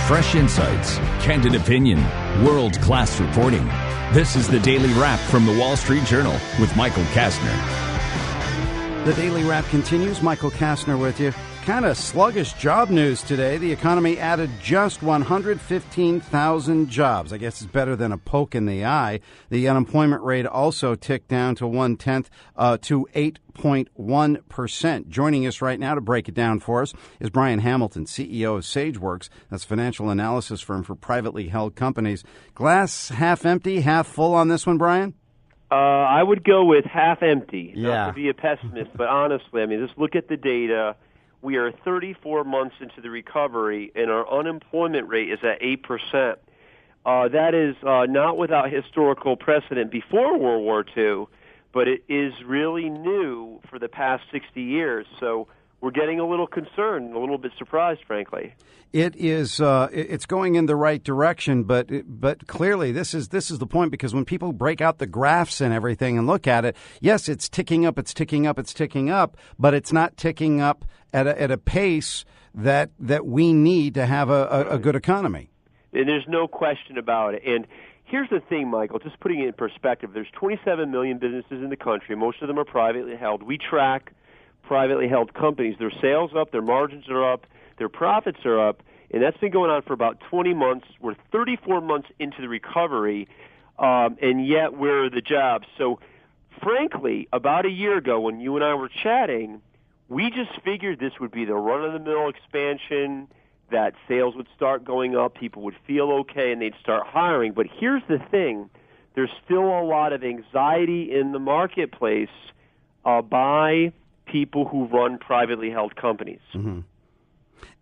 Fresh insights, candid opinion, world-class reporting. This is the Daily Wrap from the Wall Street Journal with Michael Kastner. The Daily Wrap continues. Michael Kastner with you. Kind of sluggish job news today. The economy added just 115,000 jobs. I guess it's better than a poke in the eye. The unemployment rate also ticked down to 0.1% to 8.1%. Joining us right now to break it down for us is Brian Hamilton, CEO of Sageworks. That's a financial analysis firm for privately held companies. Glass half empty, half full on this one, Brian? I would go with half empty. Yeah. Not to be a pessimist, but honestly, I mean, just look at the data. We are 34 months into the recovery, and our unemployment rate is at 8%. That is not without historical precedent before World War II, but it is really new for the past 60 years. So we're getting a little concerned, a little bit surprised, frankly. It is. It's going in the right direction, but clearly this is the point, because when people break out the graphs and everything and look at it, yes, it's ticking up, it's ticking up, it's ticking up, but it's not ticking up at a pace that we need to have a good economy. And there's no question about it. And here's the thing, Michael, just putting it in perspective, there's 27 million businesses in the country. Most of them are privately held. We track privately held companies. Their sales up, their margins are up, their profits are up, and that's been going on for about 20 months. We're 34 months into the recovery, and yet we're the jobs. So, frankly, about a year ago when you and I were chatting, we just figured this would be the run-of-the-mill expansion, that sales would start going up, people would feel okay, and they'd start hiring. But here's the thing. There's still a lot of anxiety in the marketplace by people who run privately held companies. Mm-hmm.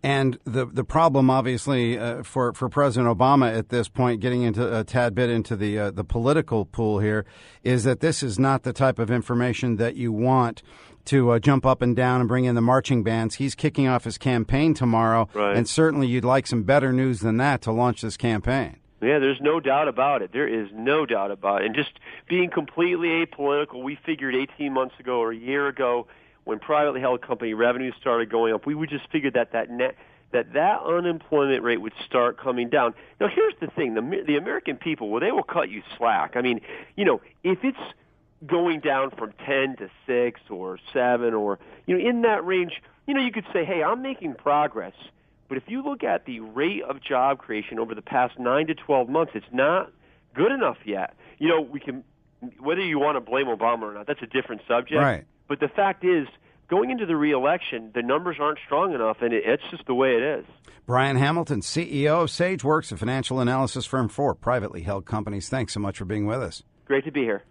And the problem, obviously, for President Obama at this point, getting into a tad bit into the political pool here, is that this is not the type of information that you want to jump up and down and bring in the marching bands. He's kicking off his campaign tomorrow, right. And certainly you'd like some better news than that to launch this campaign. Yeah, there's no doubt about it. There is no doubt about it. And just being completely apolitical, we figured 18 months ago or a year ago, when privately held company revenues started going up, we would just figure that unemployment rate would start coming down. Now, here's the thing. The American people, well, they will cut you slack. I mean, if it's going down from 10 to 6 or 7 or, in that range, you could say, hey, I'm making progress. But if you look at the rate of job creation over the past 9 to 12 months, it's not good enough yet. We can, whether you want to blame Obama or not, that's a different subject. Right. But the fact is, going into the re-election, the numbers aren't strong enough, and it's just the way it is. Brian Hamilton, CEO of Sageworks, a financial analysis firm for privately held companies. Thanks so much for being with us. Great to be here.